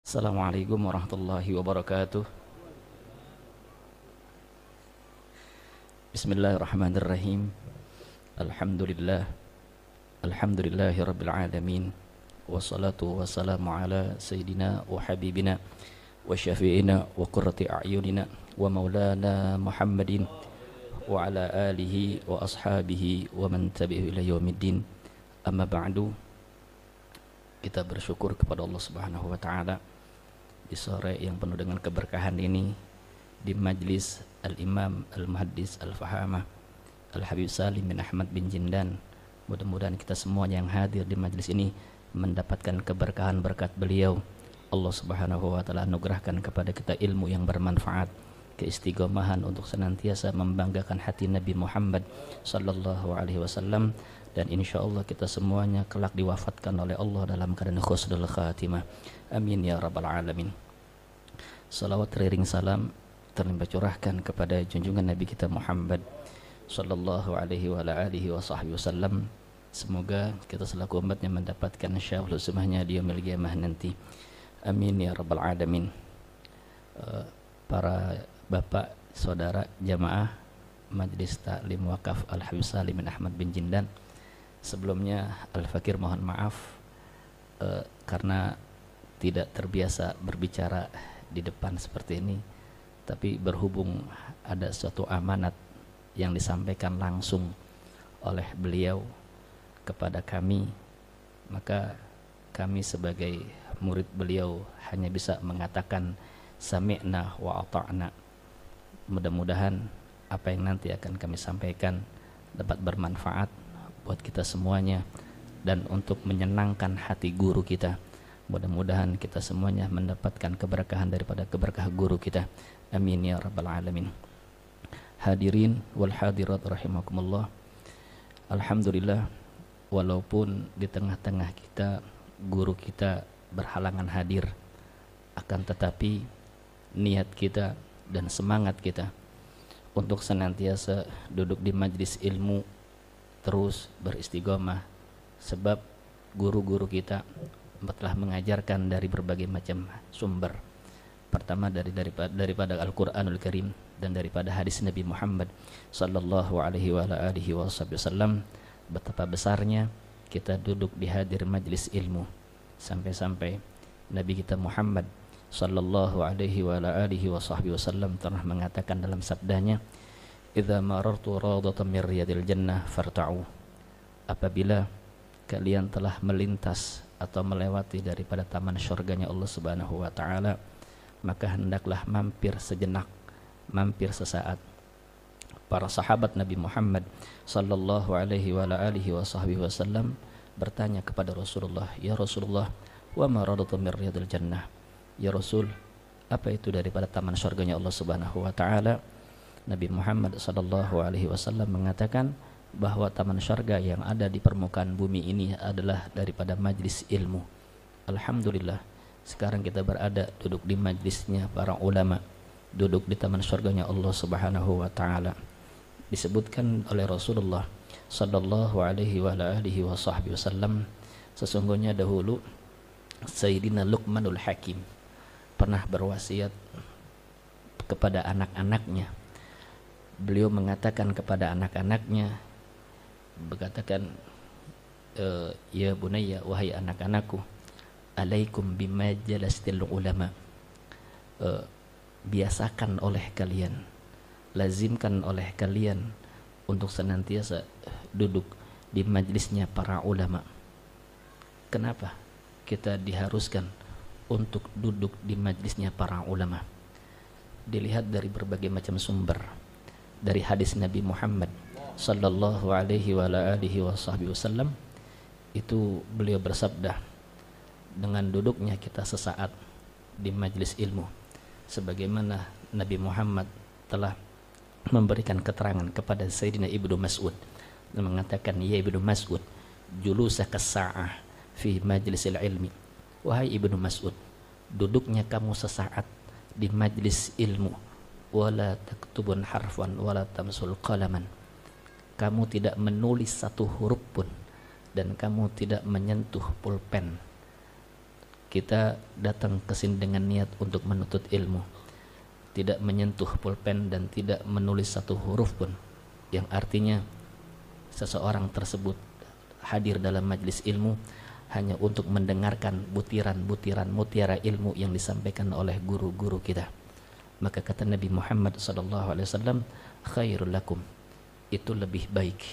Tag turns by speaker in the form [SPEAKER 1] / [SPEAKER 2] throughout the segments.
[SPEAKER 1] Assalamualaikum warahmatullahi wabarakatuh. Bismillahirrahmanirrahim. Alhamdulillah. Alhamdulillahi rabbil alamin. Wassalatu wassalamu ala sayyidina wa habibina wa syafi'ina wa qurrati a'yunina wa maulana Muhammadin wa ala alihi wa ashabihi wa man tabi'u ila yaumiddin. Amma ba'du. Kita bersyukur kepada Allah Subhanahu wa taala di sore yang penuh dengan keberkahan ini, di majlis Al-Imam Al-Muhaddis Al-Fahamah Al-Habib Salim bin Ahmad bin Jindan. Mudah-mudahan kita semuanya yang hadir di majlis ini mendapatkan keberkahan berkat beliau. Allah Subhanahu wa taala anugerahkan kepada kita ilmu yang bermanfaat, keistiqomahan untuk senantiasa membanggakan hati Nabi Muhammad sallallahu alaihi wasallam, dan insyaallah kita semuanya kelak diwafatkan oleh Allah dalam keadaan husnul khatimah. Amin ya rabbal alamin. Salawat teriring salam terlimpah curahkan kepada junjungan Nabi kita Muhammad sallallahu alaihi wa alihi wasallam. Semoga kita selaku umatnya mendapatkan syafaat husmahnya di yaumil qiyamah nanti. Amin ya rabbal alamin. Para bapak, saudara, jamaah Majlis Taklim Wakaf Al-Habib Salim bin Ahmad bin Jindan, sebelumnya Al-Fakir mohon maaf karena tidak terbiasa berbicara di depan seperti ini, tapi berhubung ada suatu amanat yang disampaikan langsung oleh beliau kepada kami, maka kami sebagai murid beliau hanya bisa mengatakan sami'na wa ata'na. Mudah-mudahan apa yang nanti akan kami sampaikan dapat bermanfaat buat kita semuanya dan untuk menyenangkan hati guru kita. Mudah-mudahan kita semuanya mendapatkan keberkahan daripada keberkah guru kita. Amin ya rabbal alamin. Hadirin wal hadirat rahimakumullah. Alhamdulillah, walaupun di tengah-tengah kita guru kita berhalangan hadir, akan tetapi niat kita dan semangat kita untuk senantiasa duduk di majlis ilmu terus beristiqomah, sebab guru-guru kita telah mengajarkan dari berbagai macam sumber. Pertama daripada Al-Qur'anul Karim dan daripada hadis Nabi Muhammad sallallahu alaihi wa alihi wasallam. Betapa besarnya kita duduk di hadir majlis ilmu, sampai-sampai Nabi kita Muhammad sallallahu alaihi wa alihi wasallam telah mengatakan dalam sabdanya, "Idza marartu radatan min riyadil jannah farta'u." Apabila kalian telah melintas atau melewati daripada taman syurganya Allah Subhanahu wa taala, maka hendaklah mampir sejenak, mampir sesaat. Para sahabat Nabi Muhammad sallallahu alaihi wa alihi wasallam bertanya kepada Rasulullah, "Ya Rasulullah, wa ma radatan min riyadil jannah?" Ya Rasul, apa itu daripada taman syurganya Allah Subhanahu wa taala? Nabi Muhammad sallallahu alaihi wasallam mengatakan bahwa taman syurga yang ada di permukaan bumi ini adalah daripada majlis ilmu. Alhamdulillah, sekarang kita berada duduk di majlisnya para ulama, duduk di taman syurganya Allah Subhanahu wa taala. Disebutkan oleh Rasulullah sallallahu alaihi wa alihi wasallam, sesungguhnya dahulu Sayyidina Luqmanul Hakim pernah berwasiat kepada anak-anaknya. Beliau mengatakan kepada anak-anaknya, berkatakan, "Ya bunayya, wahai anak-anakku, alaikum bima jalastil ulama." Biasakan oleh kalian, lazimkan oleh kalian untuk senantiasa duduk di majlisnya para ulama. Kenapa kita diharuskan untuk duduk di majlisnya para ulama? Dilihat dari berbagai macam sumber. Dari hadis Nabi Muhammad sallallahu alaihi wa alihi wasallam, itu beliau bersabda, dengan duduknya kita sesaat di majlis ilmu, sebagaimana Nabi Muhammad telah memberikan keterangan kepada Sayyidina Ibnu Mas'ud dan mengatakan, "Ya Ibnu Mas'ud, julusaka sa'ah fi majlisil ilmi." Wahai Ibnu Mas'ud, duduknya kamu sesaat di majlis ilmu, wala taktubun harfan wala tamsul qalaman. Kamu tidak menulis satu huruf pun dan kamu tidak menyentuh pulpen. kita datang ke sini dengan niat untuk menuntut ilmu, tidak menyentuh pulpen dan tidak menulis satu huruf pun, yang artinya seseorang tersebut hadir dalam majlis ilmu hanya untuk mendengarkan butiran-butiran mutiara ilmu yang disampaikan oleh guru-guru kita. Maka kata Nabi Muhammad SAW, khairul lakum, itu lebih baik,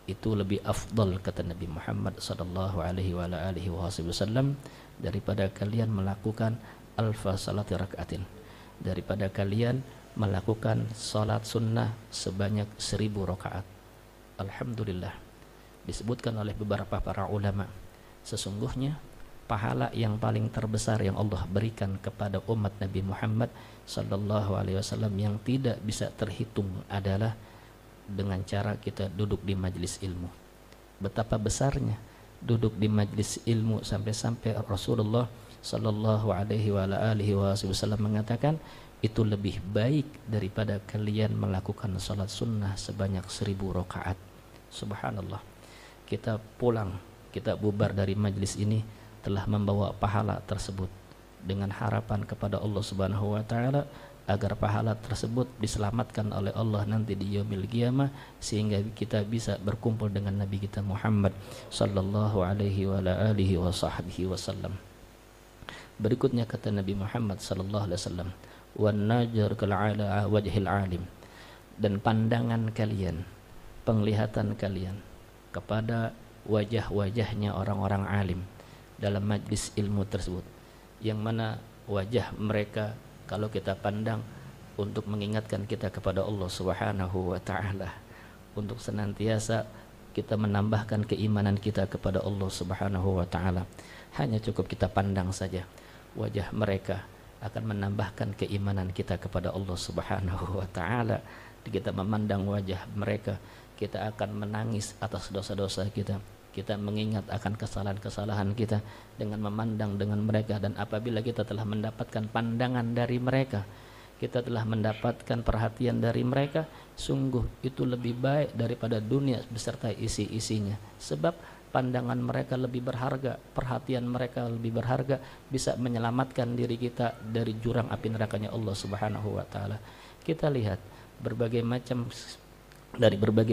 [SPEAKER 1] itu lebih afdal, kata Nabi Muhammad SAW, daripada kalian melakukan alfa salati rakaatin, daripada kalian melakukan salat sunnah sebanyak 1000 rakaat. Alhamdulillah, disebutkan oleh beberapa para ulama, sesungguhnya pahala yang paling terbesar yang Allah berikan kepada umat Nabi Muhammad SAW yang tidak bisa terhitung adalah dengan cara kita duduk di majlis ilmu. Betapa besarnya duduk di majlis ilmu sampai-sampai Rasulullah sallallahu alaihi wasallam mengatakan itu lebih baik daripada kalian melakukan salat sunnah sebanyak 1000 rakaat. Subhanallah. Kita pulang, kita bubar dari majlis ini telah membawa pahala tersebut dengan harapan kepada Allah Subhanahu wa taala agar pahala tersebut diselamatkan oleh Allah nanti di yaumil qiyamah, sehingga kita bisa berkumpul dengan Nabi kita Muhammad sallallahu alaihi wasallam. Berikutnya kata Nabi Muhammad sallallahu alaihi wasallam, wan najar kal ala wajhil alim, dan pandangan kalian, penglihatan kalian kepada wajah-wajahnya orang-orang alim dalam majlis ilmu tersebut, yang mana wajah mereka kalau kita pandang untuk mengingatkan kita kepada Allah Subhanahu wa taala, untuk senantiasa kita menambahkan keimanan kita kepada Allah Subhanahu wa taala. Hanya cukup kita pandang saja wajah mereka akan menambahkan keimanan kita kepada Allah Subhanahu wa taala. Kita memandang wajah mereka, kita akan menangis atas dosa-dosa kita. Kita mengingat akan kesalahan-kesalahan kita dengan memandang dengan mereka. Dan apabila kita telah mendapatkan pandangan dari mereka, kita telah mendapatkan perhatian dari mereka, sungguh itu lebih baik daripada dunia beserta isi-isinya. Sebab pandangan mereka lebih berharga, perhatian mereka lebih berharga, bisa menyelamatkan diri kita dari jurang api nerakanya Allah Subhanahu wa taala. Kita lihat berbagai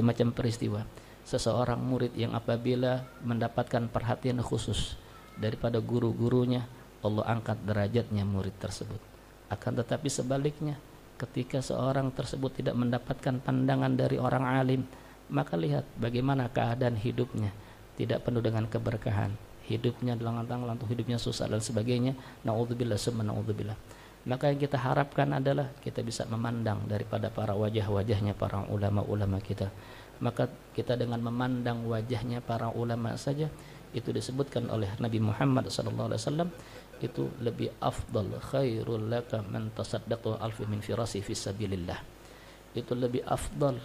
[SPEAKER 1] macam peristiwa. Seseorang murid yang apabila mendapatkan perhatian khusus daripada guru-gurunya, Allah angkat derajatnya murid tersebut. Akan tetapi sebaliknya, ketika seorang tersebut tidak mendapatkan pandangan dari orang alim, maka lihat bagaimana keadaan hidupnya, tidak penuh dengan keberkahan, hidupnya lantung, hidupnya susah dan sebagainya. Naudzubillah summa naudzubillah. Maka yang kita harapkan adalah kita bisa memandang daripada para wajah-wajahnya para ulama-ulama kita. Maka kita dengan memandang wajahnya para ulama saja, itu disebutkan oleh Nabi Muhammad SAW, itu lebih afdal, khairul laka man tasaddaqtu alfi min firasi fisabilillah. Itu lebih afdal,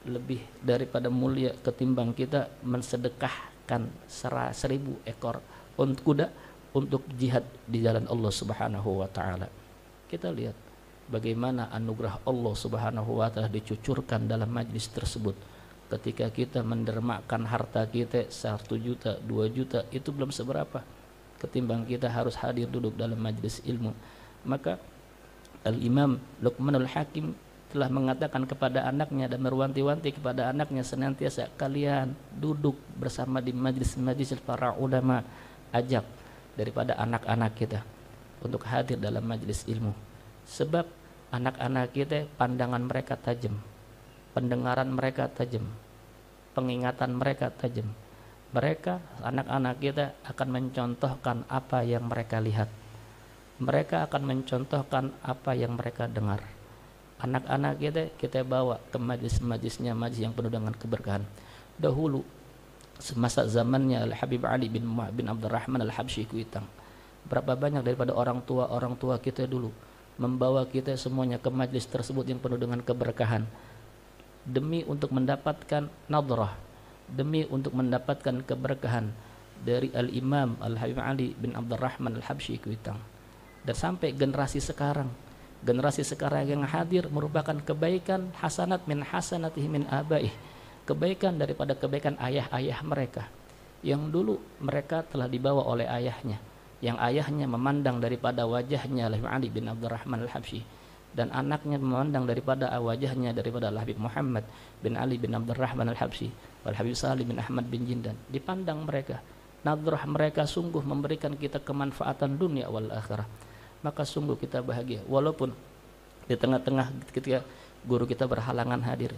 [SPEAKER 1] lebih daripada mulia ketimbang kita mensedekahkan 1000 ekor kuda untuk jihad di jalan Allah Subhanahu wa taala. Kita lihat bagaimana anugerah Allah Subhanahu wa taala dicucurkan dalam majlis tersebut. Ketika kita mendermakan harta kita 1 juta, 2 juta, itu belum seberapa ketimbang kita harus hadir duduk dalam majlis ilmu. Maka Al-Imam Luqmanul Hakim telah mengatakan kepada anaknya dan merwanti-wanti kepada anaknya, senantiasa kalian duduk bersama di majlis-majlis para ulama, ajak daripada anak-anak kita untuk hadir dalam majlis ilmu. Sebab anak-anak kita pandangan mereka tajam, pendengaran mereka tajam, pengingatan mereka tajam. Mereka, anak-anak kita akan mencontohkan apa yang mereka lihat. Mereka akan mencontohkan apa yang mereka dengar. Anak-anak kita bawa ke majlis-majlisnya, majlis yang penuh dengan keberkahan. Dahulu semasa zamannya Al-Habib Ali bin Abdurrahman Al-Habsyi Kuitang, berapa banyak daripada orang tua kita dulu membawa kita semuanya ke majlis tersebut yang penuh dengan keberkahan, demi untuk mendapatkan nadrah, demi untuk mendapatkan keberkahan dari Al-Imam Al-Habib Ali bin Abdurrahman Al-Habsyi Kuitang. Dan sampai generasi sekarang yang hadir merupakan kebaikan hasanat min hasanatihi min abaih, kebaikan daripada kebaikan ayah-ayah mereka, yang dulu mereka telah dibawa oleh ayahnya, yang ayahnya memandang daripada wajahnya Ali bin Abdurrahman Al-Habsyi, dan anaknya memandang daripada wajahnya daripada Habib Muhammad bin Ali bin Abdurrahman Al-Habsyi wal Habib Salim bin Ahmad bin Jindan. Dipandang mereka, nadrah mereka sungguh memberikan kita kemanfaatan dunia wal akhirah. Maka sungguh kita bahagia, walaupun di tengah-tengah ketika guru kita berhalangan hadir,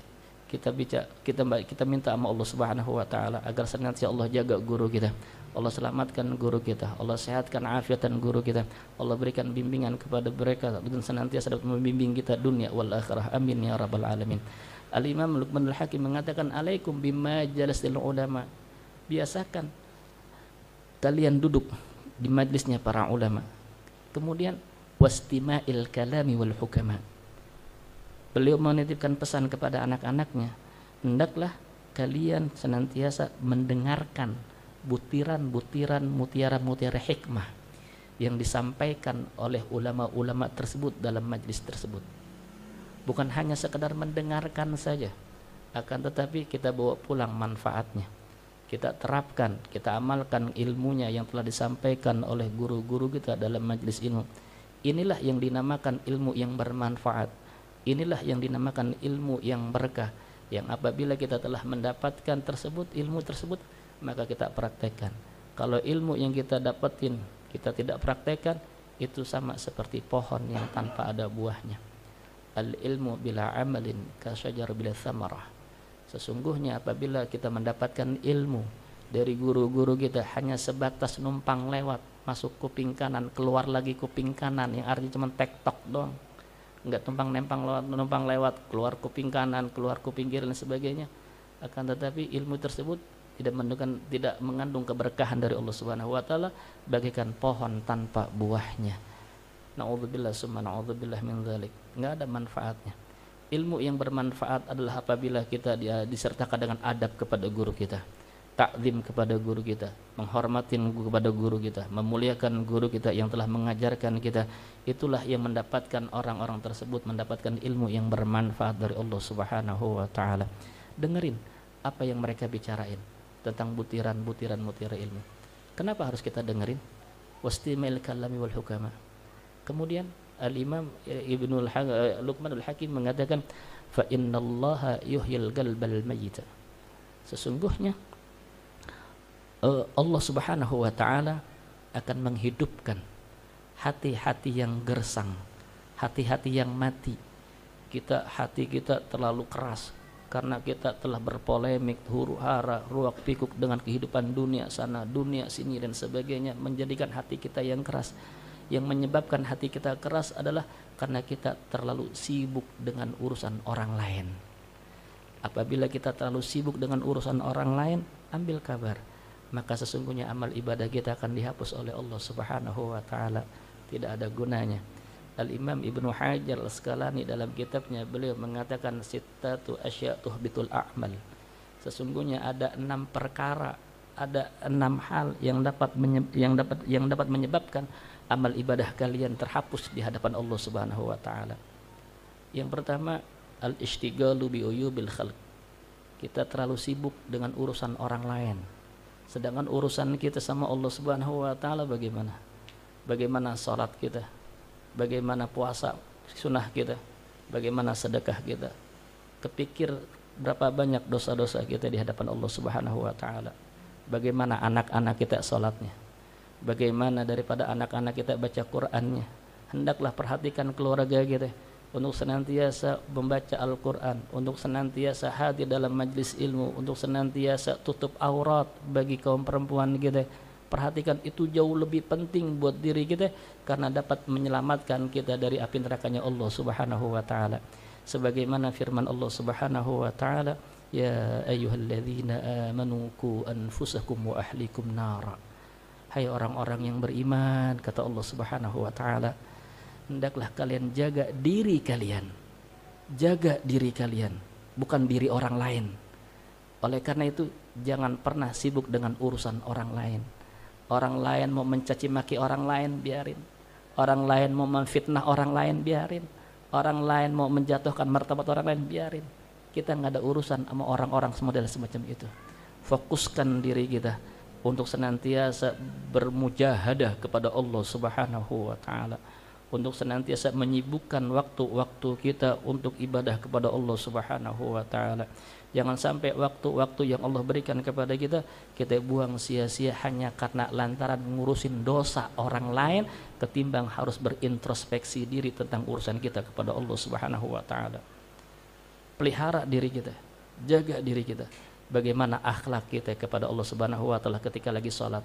[SPEAKER 1] kita minta sama Allah Subhanahu wa taala agar senantiasa Allah jaga guru kita, Allah selamatkan guru kita, Allah sehatkan afiatan guru kita, Allah berikan bimbingan kepada mereka dan senantiasa dapat membimbing kita dunia wal akhirah. Amin ya rabbal alamin. Al-Imam Luqmanul Hakim mengatakan, alaikum bima jalasil ulama, biasakan kalian duduk di majlisnya para ulama. Kemudian wastima'il kalami wal hukama, beliau menitipkan pesan kepada anak-anaknya, hendaklah kalian senantiasa mendengarkan butiran-butiran mutiara-mutiara hikmah yang disampaikan oleh ulama-ulama tersebut dalam majlis tersebut. Bukan hanya sekedar mendengarkan saja, akan tetapi kita bawa pulang manfaatnya, kita terapkan, kita amalkan ilmunya yang telah disampaikan oleh guru-guru kita dalam majlis ilmu. Inilah yang dinamakan ilmu yang bermanfaat. Inilah yang dinamakan ilmu yang berkah, yang apabila kita telah mendapatkan ilmu tersebut, maka kita praktekkan. Kalau ilmu yang kita dapatin kita tidak praktekkan, itu sama seperti pohon yang tanpa ada buahnya. Al ilmu bila amalin ka syajar bila thamarah. Sesungguhnya apabila kita mendapatkan ilmu dari guru-guru kita hanya sebatas numpang lewat, masuk kuping kanan, keluar lagi kuping kanan, yang artinya cuma tektok doang, enggak numpang lewat, keluar kuping kanan, keluar kuping kiri dan sebagainya, akan tetapi ilmu tersebut tidak mengandung keberkahan dari Allah Subhanahu wa taala, bagaikan pohon tanpa buahnya. Na'udzubillah summa na'udzubillah min dzalik. Enggak ada manfaatnya. Ilmu yang bermanfaat adalah apabila kita disertakan dengan adab kepada guru kita, takzim kepada guru kita, menghormatin kepada guru kita, memuliakan guru kita yang telah mengajarkan kita. Itulah yang mendapatkan orang-orang tersebut mendapatkan ilmu yang bermanfaat dari Allah Subhanahu wa taala. Dengerin apa yang mereka bicarain tentang butiran-butiran mutiara ilmu. Kenapa harus kita dengerin? Wastima'il kalami wal hukama. Kemudian Al-Imam Luqmanul Hakim mengatakan, fa innallaha yuhyil qalbal mayyita. Sesungguhnya Allah Subhanahu wa taala akan menghidupkan hati-hati yang gersang, hati-hati yang mati. Hati kita terlalu keras karena kita telah berpolemik, huru-hara, ruak pikuk dengan kehidupan dunia sana, dunia sini dan sebagainya, menjadikan hati kita yang keras. Yang menyebabkan hati kita keras adalah karena kita terlalu sibuk dengan urusan orang lain. Apabila kita terlalu sibuk dengan urusan orang lain, ambil kabar, maka sesungguhnya amal ibadah kita akan dihapus oleh Allah Subhanahu wa taala, tidak ada gunanya. Al-Imam Ibnu Hajar Al-Asqalani dalam kitabnya beliau mengatakan, sittatu asya' tuhbitul a'mal. Sesungguhnya ada 6 perkara, ada 6 hal yang dapat menyebabkan amal ibadah kalian terhapus di hadapan Allah Subhanahu wa taala. Yang pertama, al-ishtighalu bi uyubil khalq. Kita terlalu sibuk dengan urusan orang lain. Sedangkan urusan kita sama Allah Subhanahu wa taala bagaimana? Bagaimana salat kita? Bagaimana puasa sunnah kita? Bagaimana sedekah kita? Kepikir berapa banyak dosa-dosa kita di hadapan Allah Subhanahu wa taala. Bagaimana anak-anak kita salatnya? Bagaimana daripada anak-anak kita baca Qur'annya? Hendaklah perhatikan keluarga kita untuk senantiasa membaca Al-Quran, untuk senantiasa hadir dalam majlis ilmu, untuk senantiasa tutup aurat bagi kaum perempuan kita. Perhatikan, itu jauh lebih penting buat diri kita karena dapat menyelamatkan kita dari api nerakanya Allah Subhanahu wa taala. Sebagaimana firman Allah Subhanahu wa taala, ya ayyuhalladzina amanu qu anfusakum wa ahlikum nara. Hai orang-orang yang beriman, kata Allah Subhanahu wa taala, hendaklah kalian jaga diri kalian. Jaga diri kalian, bukan diri orang lain. Oleh karena itu, jangan pernah sibuk dengan urusan orang lain. Orang lain mau mencaci maki orang lain, biarin. Orang lain mau memfitnah orang lain, biarin. Orang lain mau menjatuhkan martabat orang lain, biarin. Kita nggak ada urusan sama orang-orang semodel semacam itu. Fokuskan diri kita untuk senantiasa bermujahadah kepada Allah Subhanahu wa taala, untuk senantiasa menyibukkan waktu-waktu kita untuk ibadah kepada Allah Subhanahu wa taala. Jangan sampai waktu-waktu yang Allah berikan kepada kita buang sia-sia hanya karena lantaran ngurusin dosa orang lain, ketimbang harus berintrospeksi diri tentang urusan kita kepada Allah Subhanahu wa taala. Pelihara diri kita, jaga diri kita. Bagaimana akhlak kita kepada Allah Subhanahu wa taala ketika lagi sholat?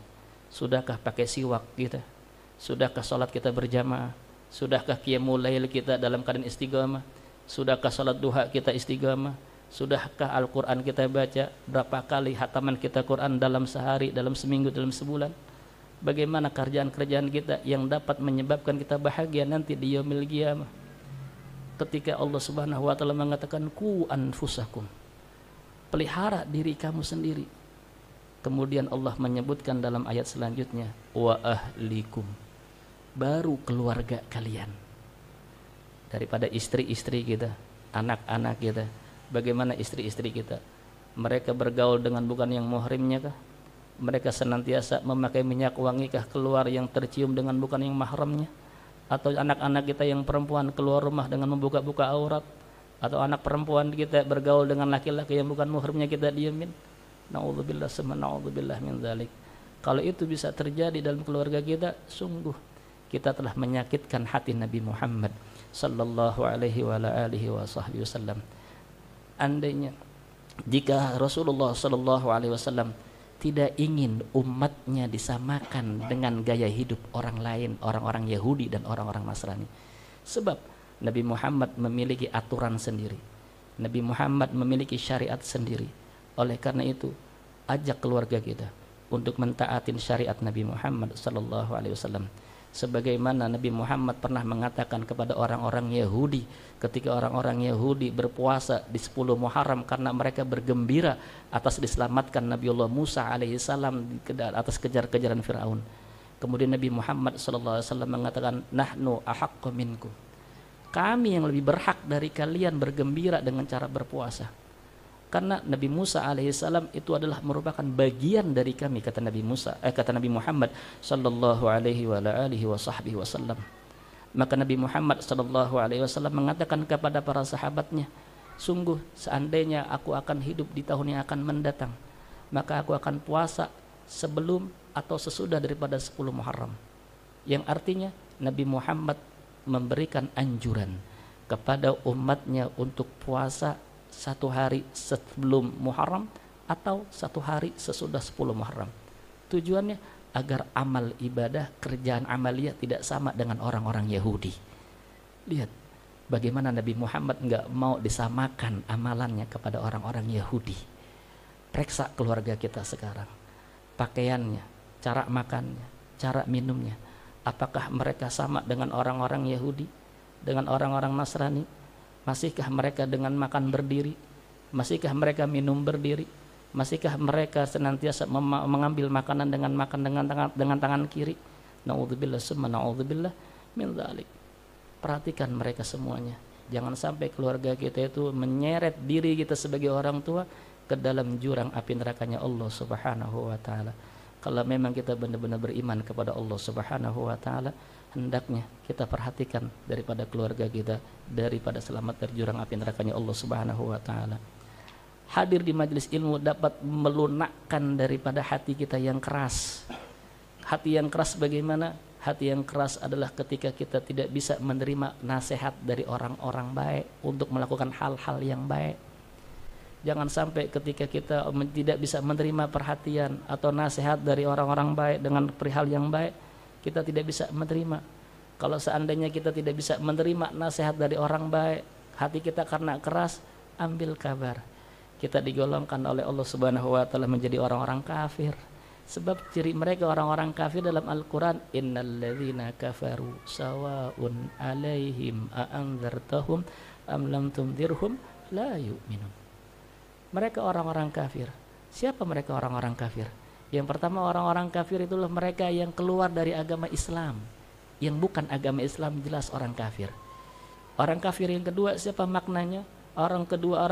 [SPEAKER 1] Sudahkah pakai siwak kita? Sudahkah sholat kita berjamaah? Sudahkah qiyamul lail kita dalam keadaan istiqamah? Sudahkah sholat duha kita istiqamah? Sudahkah Al-Quran kita baca? Berapa kali hataman kita Quran dalam sehari, dalam seminggu, dalam sebulan? Bagaimana kerjaan-kerjaan kita yang dapat menyebabkan kita bahagia nanti di yaumil qiyamah? Ketika Allah Subhanahu wa taala mengatakan ku anfusakum, pelihara diri kamu sendiri. Kemudian Allah menyebutkan dalam ayat selanjutnya wa ahlikum, baru keluarga kalian. Daripada istri-istri kita, anak-anak kita, bagaimana istri-istri kita? Mereka bergaul dengan bukan yang muhrimnya kah? Mereka senantiasa memakai minyak wangi kah keluar yang tercium dengan bukan yang mahramnya? Atau anak-anak kita yang perempuan keluar rumah dengan membuka-buka aurat? Atau anak perempuan kita bergaul dengan laki-laki yang bukan muhrimnya kita diamin? Na'udzubillah summa na'udzubillah min dzalik. Kalau itu bisa terjadi dalam keluarga kita, sungguh kita telah menyakitkan hati Nabi Muhammad sallallahu alaihi wa alihi wasallam. Andainya jika Rasulullah sallallahu alaihi wasallam tidak ingin umatnya disamakan dengan gaya hidup orang lain, orang-orang Yahudi dan orang-orang Nasrani. Sebab Nabi Muhammad memiliki aturan sendiri. Nabi Muhammad memiliki syariat sendiri. Oleh karena itu, ajak keluarga kita untuk mentaatin syariat Nabi Muhammad sallallahu alaihi wasallam. Sebagaimana Nabi Muhammad pernah mengatakan kepada orang-orang Yahudi ketika orang-orang Yahudi berpuasa di 10 Muharram karena mereka bergembira atas diselamatkan Nabiullah Musa alaihissalam atas kejar-kejaran Firaun. Kemudian Nabi Muhammad SAW mengatakan nahnu ahaqqu minkum, kami yang lebih berhak dari kalian bergembira dengan cara berpuasa. Karena Nabi Musa alaihissalam itu adalah merupakan bagian dari kami, kata Nabi Muhammad sallallahu alaihi wasallam. Maka Nabi Muhammad sallallahu alaihi wasallam mengatakan kepada para sahabatnya, sungguh seandainya aku akan hidup di tahun yang akan mendatang, maka aku akan puasa sebelum atau sesudah daripada 10 Muharram. Yang artinya Nabi Muhammad memberikan anjuran kepada umatnya untuk puasa 1 hari sebelum Muharram atau 1 hari sesudah 10 Muharram. Tujuannya agar amal ibadah, kerjaan amalia tidak sama dengan orang-orang Yahudi. Lihat bagaimana Nabi Muhammad enggak mau disamakan amalannya kepada orang-orang Yahudi. Periksa keluarga kita sekarang, pakaiannya, cara makannya, cara minumnya, apakah mereka sama dengan orang-orang Yahudi, dengan orang-orang Nasrani? Masihkah mereka dengan makan berdiri? Masihkah mereka minum berdiri? Masihkah mereka senantiasa mengambil makanan dengan makan dengan tangan kiri? Na'udzubillah summa na'udzubillah min dzalik. Perhatikan mereka semuanya. Jangan sampai keluarga kita itu menyeret diri kita sebagai orang tua ke dalam jurang api nerakanya Allah Subhanahu wa taala. Kalau memang kita benar-benar beriman kepada Allah Subhanahu wa taala, hendaknya kita perhatikan daripada keluarga kita daripada selamat dari jurang api nerakanya Allah Subhanahu wa taala. Hadir di majelis ilmu dapat melunakkan daripada hati kita yang keras. Hati yang keras bagaimana? Hati yang keras adalah ketika kita tidak bisa menerima nasihat dari orang-orang baik untuk melakukan hal-hal yang baik. Jangan sampai ketika kita tidak bisa menerima perhatian atau nasihat dari orang-orang baik dengan perihal yang baik, kita tidak bisa menerima. Kalau seandainya kita tidak bisa menerima nasihat dari orang baik, hati kita karena keras, ambil kabar, kita digolongkan oleh Allah Subhanahu wa taala menjadi orang-orang kafir. Sebab ciri mereka orang-orang kafir dalam Al-Qur'an, innalladzina kafaru sawaun alaihim a'anzartahum am lam tunzirhum la yu'minun. Mereka orang-orang kafir. Siapa mereka orang-orang kafir? Yang pertama, orang-orang kafir itulah mereka yang keluar dari agama Islam. Yang bukan agama Islam jelas orang kafir. Orang kafir yang kedua siapa maknanya? Orang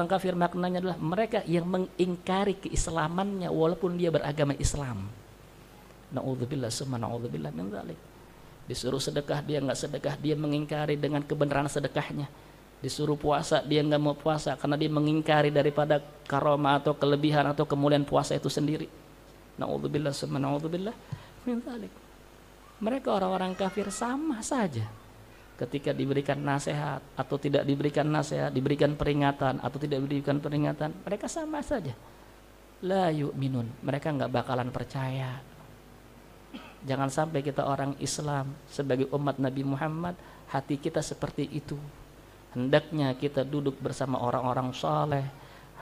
[SPEAKER 1] kafir maknanya adalah mereka yang mengingkari keislamannya walaupun dia beragama Islam. Na'udzubillah summa na'udzubillah min dzalik. Disuruh sedekah dia nggak sedekah, dia mengingkari dengan kebenaran sedekahnya. Disuruh puasa dia nggak mau puasa karena dia mengingkari daripada karomah atau kelebihan atau kemuliaan puasa itu sendiri. Na'udzubillah summa na'udzubillah min dzalik. Mereka orang-orang kafir sama saja. Ketika diberikan nasihat atau tidak diberikan nasihat, diberikan peringatan atau tidak diberikan peringatan, mereka sama saja. La yu'minun, mereka nggak bakalan percaya. Jangan sampai kita orang Islam sebagai umat Nabi Muhammad hati kita seperti itu. Hendaknya kita duduk bersama orang-orang saleh.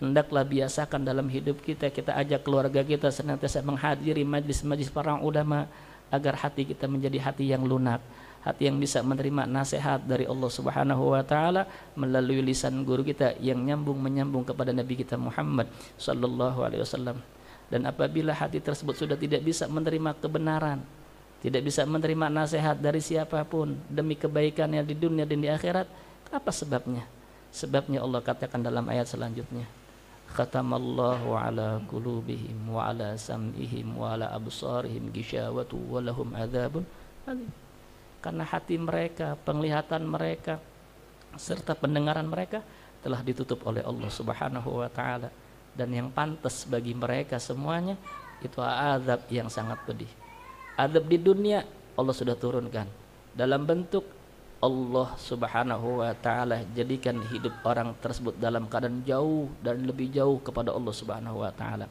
[SPEAKER 1] Hendaklah biasakan dalam hidup kita, kita ajak keluarga kita senantiasa menghadiri majlis-majlis para ulama agar hati kita menjadi hati yang lunak, hati yang bisa menerima nasihat dari Allah Subhanahu wa taala melalui lisan guru kita yang menyambung kepada Nabi kita Muhammad sallallahu alaihi wasallam. Dan apabila hati tersebut sudah tidak bisa menerima kebenaran, tidak bisa menerima nasihat dari siapapun demi kebaikannya di dunia dan di akhirat, apa sebabnya? Sebabnya Allah katakan dalam ayat selanjutnya, khatamallahu ala qulubihim wa ala sam'ihim wa ala absarihim ghishawatu wa lahum adzabun alim. Karena hati mereka, penglihatan mereka serta pendengaran mereka telah ditutup oleh Allah Subhanahu wa taala, dan yang pantas bagi mereka semuanya itu azab yang sangat pedih. Azab di dunia Allah sudah turunkan dalam bentuk Allah Subhanahu wa taala jadikan hidup orang tersebut dalam keadaan jauh dan lebih jauh kepada Allah Subhanahu wa taala.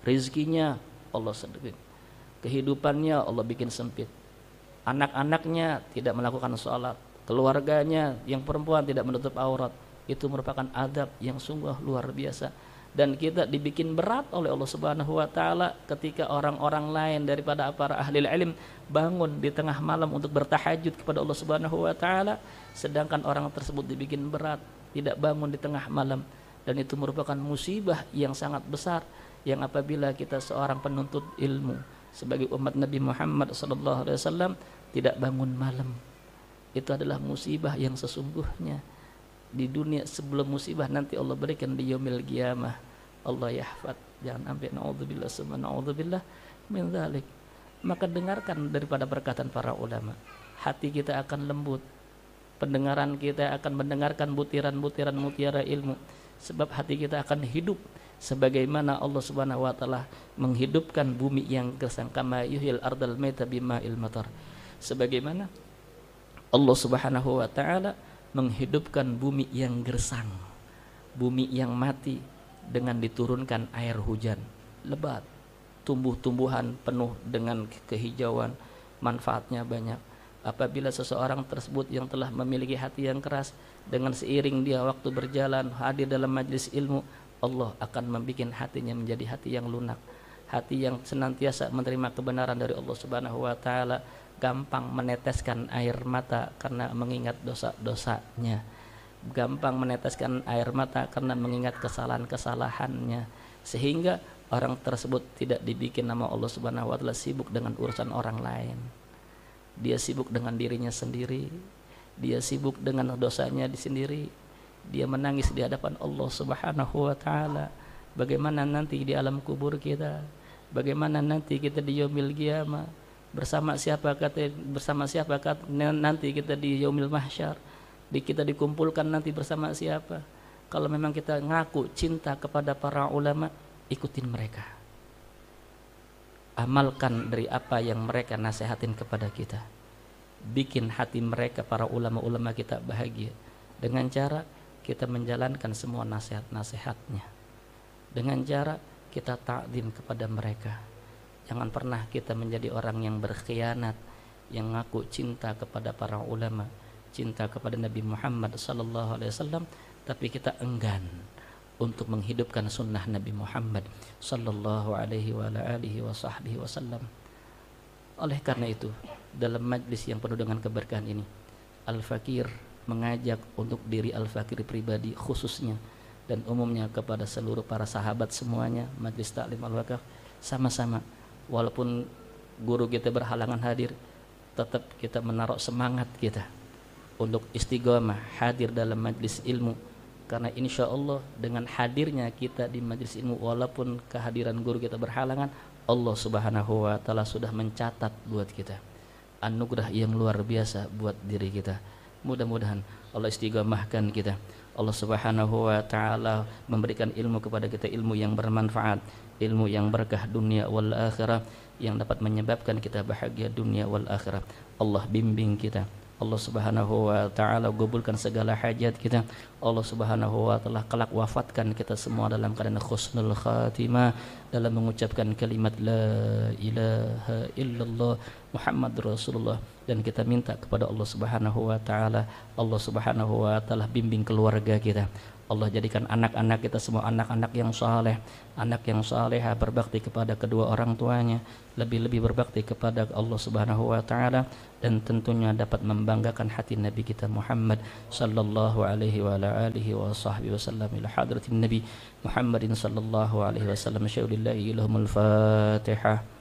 [SPEAKER 1] Rizkinya Allah sedikit, kehidupannya Allah bikin sempit, anak-anaknya tidak melakukan sholat, keluarganya yang perempuan tidak menutup aurat. Itu merupakan azab yang sungguh luar biasa. Dan kita dibikin berat oleh Allah Subhanahu wa taala ketika orang-orang lain daripada para ahli ilm bangun di tengah malam untuk bertahajud kepada Allah Subhanahu wa taala, sedangkan orang tersebut dibikin berat tidak bangun di tengah malam. Dan itu merupakan musibah yang sangat besar, yang apabila kita seorang penuntut ilmu sebagai umat Nabi Muhammad sallallahu alaihi wasallam tidak bangun malam, itu adalah musibah yang sesungguhnya di dunia. Sebelum musibah nanti Allah berikan di yaumil qiyamah. Allah yahfad, jangan sampai naudzubillah summa naudzubillah min dzalik. Maka dengarkan daripada perkataan para ulama, hati kita akan lembut, pendengaran kita akan mendengarkan butiran-butiran mutiara ilmu, sebab hati kita akan hidup sebagaimana Allah Subhanahu wa taala menghidupkan bumi yang gersang, kama yuhyil ardal maita bima'il matar, sebagaimana Allah Subhanahu wa taala menghidupkan bumi yang gersang, bumi yang mati dengan diturunkan air hujan lebat, tumbuh-tumbuhan penuh dengan kehijauan, manfaatnya banyak. Apabila seseorang tersebut yang telah memiliki hati yang keras, dengan seiring dia waktu berjalan hadir dalam majlis ilmu, Allah akan membuat hatinya menjadi hati yang lunak, hati yang senantiasa menerima kebenaran dari Allah Subhanahu wa taala, gampang meneteskan air mata karena mengingat dosa-dosanya, gampang meneteskan air mata karena mengingat kesalahan-kesalahannya, sehingga orang tersebut tidak dibikin nama Allah Subhanahu wa taala sibuk dengan urusan orang lain. Dia sibuk dengan dirinya sendiri, dia sibuk dengan dosanya di sendiri, dia menangis di hadapan Allah Subhanahu wa taala. Bagaimana nanti di alam kubur kita, bagaimana nanti kita di yaumil qiyamah, bersama siapa nanti kita di yaumil mahsyar, kita dikumpulkan nanti bersama siapa. Kalau memang kita ngaku cinta kepada para ulama, ikutin mereka, amalkan dari apa yang mereka nasihatin kepada kita, bikin hati mereka para ulama-ulama kita bahagia dengan cara kita menjalankan semua nasihat-nasihatnya, dengan cara kita ta'zim kepada mereka. Jangan pernah kita menjadi orang yang berkhianat, yang ngaku cinta kepada para ulama, cinta kepada Nabi Muhammad sallallahu alaihi wasallam, tapi kita enggan untuk menghidupkan sunnah Nabi Muhammad sallallahu alaihi wasallam. Oleh karena itu, dalam majlis yang penuh dengan keberkahan ini, Al-Fakir mengajak untuk diri Al-Fakir pribadi khususnya dan umumnya kepada seluruh para sahabat semuanya, majlis taklim Al-Wakaf, sama-sama walaupun guru kita berhalangan hadir, tetap kita menaruh semangat kita untuk istiqomah hadir dalam majlis ilmu, karena insya Allah dengan hadirnya kita di majlis ilmu, walaupun kehadiran guru kita berhalangan, Allah Subhanahu wa taala sudah mencatat buat kita anugerah yang luar biasa buat diri kita. Mudah-mudahan Allah istiqomahkan kita. Allah Subhanahu wa taala memberikan ilmu kepada kita, ilmu yang bermanfaat, ilmu yang berkah dunia wal akhirah, yang dapat menyebabkan kita bahagia dunia wal akhirah. Allah bimbing kita. Allah Subhanahu wa taala gabulkan segala hajat kita. Allah Subhanahu wa taala kelak wafatkan kita semua dalam keadaan husnul khatimah, dalam mengucapkan kalimat la ilaha illallah Muhammad Rasulullah. Dan kita minta kepada Allah Subhanahu wa taala, Allah Subhanahu wa taala bimbing keluarga kita. Allah jadikan anak-anak kita semua anak-anak yang saleh, anak yang salehah, berbakti kepada kedua orang tuanya, lebih-lebih berbakti kepada Allah Subhanahu wa taala, dan tentunya dapat membanggakan hati Nabi kita Muhammad sallallahu alaihi wa ala alihi wa sahbihi wasallam. Ila hadratin Nabi Muhammadin sallallahu alaihi wasallam. Syaulillahi ilahumul Fatihah.